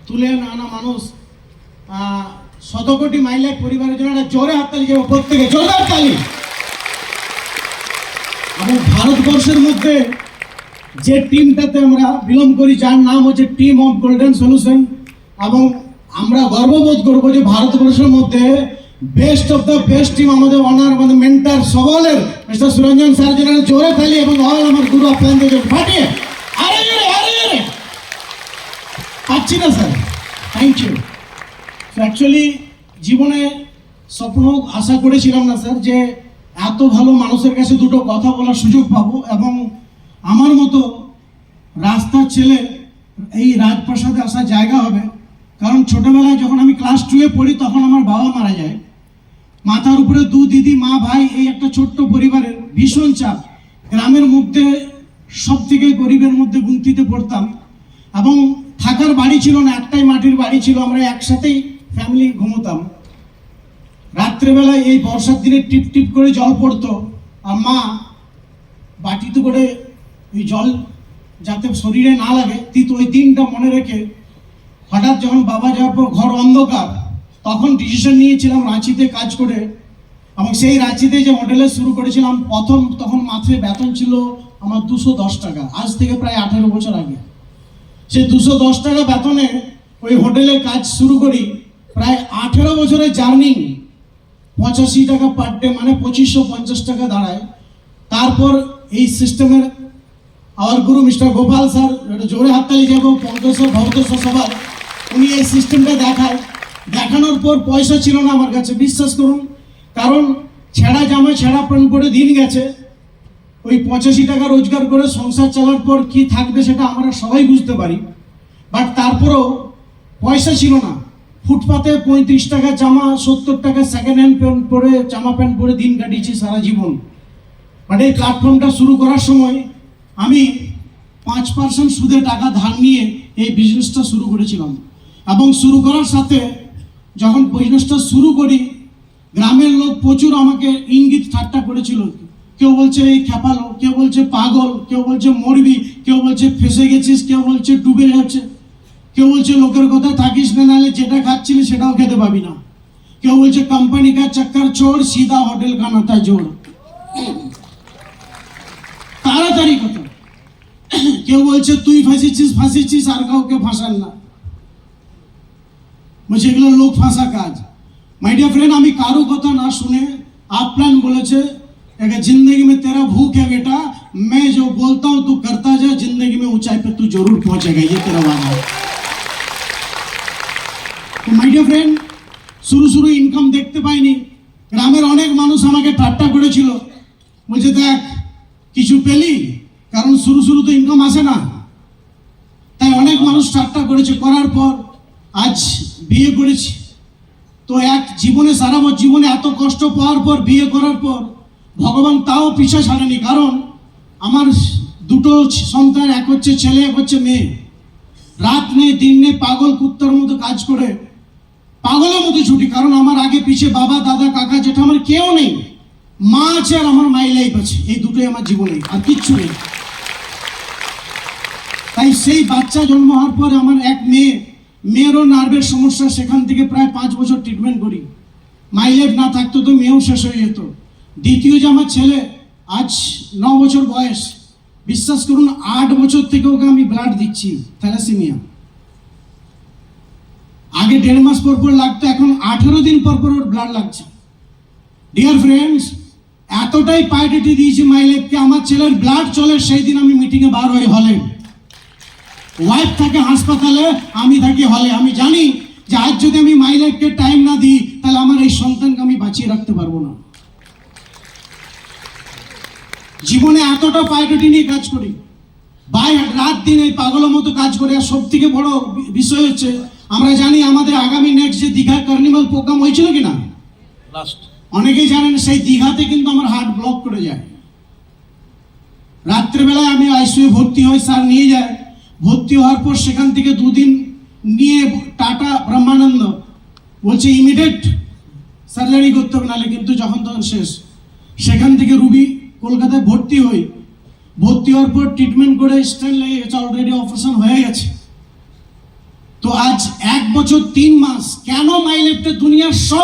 তুলে আনা মানুষ, শত কোটি মাইলের পরিবারের জন্য একটা জোরে হাততালি যাবে, প্রত্যেকে জোরে হাততালি। এবং ভারতবর্ষের মধ্যে যে টিমটাতে আমরা বিলং করি, যার নাম হচ্ছে টিম অফ গোল্ডেন সলিউশন, এবং আমরা গর্ববোধ করবো যে ভারতবর্ষের মধ্যে best of the best team আমাদের অনার, আমাদের মেন্টার সবলের মিস্টার সুরঞ্জন স্যার জন্য জোরে তালি, এবং অল আমার গুরু আপনাদের ফাটিয়ে আরে পাচ্ছি না স্যার, থ্যাংক ইউ। অ্যাকচুয়ালি জীবনে স্বপ্ন আশা করেছিলাম না স্যার যে এত ভালো মানুষের কাছে দুটো কথা বলার সুযোগ পাবো, এবং আমার মতো রাস্তার ছেলে এই রাজপ্রাসাদে আসার জায়গা হবে। কারণ ছোটবেলায় যখন আমি ক্লাস 2-এ পড়ি তখন আমার বাবা মারা যায়, মাথার উপরে 2 দিদি, মা, ভাই, এই একটা ছোট্ট পরিবারের ভীষণ চাপ। গ্রামের মধ্যে সব থেকে গরিবের মধ্যে গুনতিতে পড়তাম, এবং থাকার বাড়ি ছিল না, একটাই মাটির বাড়ি ছিল, আমরা একসাথেই ফ্যামিলি ঘুমোতাম। রাত্রেবেলায় এই বর্ষার দিনে টিপ টিপ করে জল পড়তো, আর মা বাটিতে করে ওই জল যাতে শরীরে না লাগে ওই দিনটা মনে রেখে, হঠাৎ যখন বাবা যাওয়ার পর ঘর অন্ধকার, তখন ডিসিশন নিয়েছিলাম রাঁচিতে কাজ করে, এবং সেই রাঁচিতে যে হোটেলে শুরু করেছিলাম প্রথম, তখন মাসে বেতন ছিল আমার 210 টাকা, আজ থেকে প্রায় 18 বছর আগে। সেই 210 টাকা বেতনে ওই হোটেলে কাজ শুরু করি, প্রায় 18 বছরের জার্নি, 85 টাকা পার ডে, মানে 2550 টাকা দাঁড়ায়। তারপর এই সিস্টেমের আমার গুরু মিস্টার গোপাল স্যার, একটা জোরে হাততালি যাবো, পঙ্কজ স্যার, ভরত স্যার, সবার, উনি এই সিস্টেমটা দেখানোর পর পয়সা ছিল না আমার কাছে, বিশ্বাস করুন। কারণ ছেঁড়া জামা ছেঁড়া প্যান্ট পরে দিন গেছে, ওই 85 টাকা রোজগার করে সংসার চালার পর কি থাকবে সেটা আমরা সবাই বুঝতে পারি। বাট তারপরেও পয়সা ছিল না, ফুটপাতে 35 টাকা জামা, 70 টাকা সেকেন্ড হ্যান্ড প্যান্ট পরে, জামা প্যান্ট পরে দিন কাটিয়েছি সারা জীবন। বাট এই প্ল্যাটফর্মটা শুরু করার সময় আমি 5% সুদে টাকা ধার নিয়ে এই বিজনেসটা শুরু করেছিলাম, এবং শুরু করার সাথে যখন বিজনেসটা শুরু করি, গ্রামের লোক প্রচুর আমাকে ইঙ্গিত ঠাট্টা করেছিল। কেউ বলছে এই খেপালো, কেউ বলছে পাগল, কেউ বলছে মরবি, কেউ বলছে ফেসে গেছিস, কেউ বলছে ডুবে যাচ্ছে, কেউ বলছে লোকের কথা থাকিস না, নাহলে যেটা খাচ্ছিলি সেটাও খেতে পাবি না, কেউ বলছে কোম্পানি কা চক্কর ছোড়, সিধা হোটেল কা নাতা জোড়, তাড়াতাড়ি কথা। কেউ বলছে তুই ফাঁসিছিস আর কাউকে ফাঁসান না, বলছে এগুলো লোক ফাঁসা কাজ। মাই ডিয়ার ফ্রেন্ড, আমি কারো কথা না শুনে আপলান বলেছে, जिंदगी में तेरा भूख है बेटा, मैं जो बोलता हूं तू करता जा, जिंदगी में ऊंचाई पे तू जरूर पहुंचेगा, ये तेरा वादा है। तो माय डियर फ्रेंड, শুরু ইনকাম দেখতে পাইনি, গ্রামের অনেক মানুষ আমাকে ঠাট্টা করেছিল, বলছে দেখ কিছু পেলি, কারণ শুরু তো ইনকাম আসে না, তাই অনেক মানুষ ঠাট্টা করেছে। করার পর আজ বিয়ে করেছি, তো এক জীবনে সারা জীবনে এত কষ্ট পাওয়ার পর, বিয়ে করার পর ভগবান তাও পিছা ছাড়েনি। কারণ আমার দুটো সন্তান, এক হচ্ছে ছেলে, এক হচ্ছে মেয়ে, রাত নেই দিন নেই পাগল কুত্তার মতো কাজ করে, পাগলের মতো ছুটি। কারণ আমার আগে পিছে বাবা, দাদা, কাকা, যেটা আমার কেউ নেই, মা আছে আর আমার মাই লাইফ আছে, এই দুটোই আমার জীবনে, আর কিচ্ছু নেই। তাই সেই বাচ্চা জন্ম হওয়ার পর আমার এক মেয়েরও নার্ভের সমস্যা, সেখান থেকে প্রায় 5 বছর ট্রিটমেন্ট করি। মাই লাইফ না থাকতো তো মেয়েও শেষ হয়ে যেত। দ্বিতীয় যে আমার ছেলে, আজ 9 বছর বয়স, বিশ্বাস করুন 8 বছর থেকে ওকে আমি ব্লাড দিচ্ছি, থ্যালাসেমিয়া। আগে 1.5 মাস পর লাগতো, এখন 18 দিন পর ওর ব্লাড লাগছে। ডিয়ার ফ্রেন্ডস, এতটাই প্রায়োরিটি দিয়েছি মাই লাইফকে, আমার ছেলের ব্লাড চলে সেই দিন আমি মিটিংয়ে বার হই হলে, ওয়াইফ থাকে হাসপাতালে, আমি থাকি হলে। আমি জানি যে আজ যদি আমি মাই লাইফকে টাইম না দিই, তাহলে আমার এই সন্তানকে আমি বাঁচিয়ে রাখতে পারবো না। জীবনে এতটা প্রায়োরিটি নিয়ে কাজ করি, রাত দিন এই পাগলের মতো কাজ করি। আর সব থেকে বড় বিষয় হচ্ছে, আমরা জানি আমাদের আগামী নেক্সট যে দীঘা কার্নিভাল প্রোগ্রাম হয়েছিল কিনা, অনেকেই জানেন, সেই দীঘাতে কিন্তু আমার হার্ট ব্লক করে যায়। রাত্রেবেলায় আমি আইসিইউ ভর্তি হই, স্যার নিয়ে যায়। ভর্তি হওয়ার পর সেখান থেকে 2 দিন নিয়ে টাটা ব্রহ্মানন্দ বলছে ইমিডিয়েট সার্জারি করতে হবে, নাহলে কিন্তু যখন তখন শেষ। সেখান থেকে রুবি কলকাতায় ভর্তি হই। ভর্তি হওয়ার পর ট্রিটমেন্ট করে স্টেন লেগে গেছে, অলরেডি অপারেশন হয়ে গেছে। তো আজ 1 বছর 3 মাস কেন মাই লেফটে দুনিয়ার সব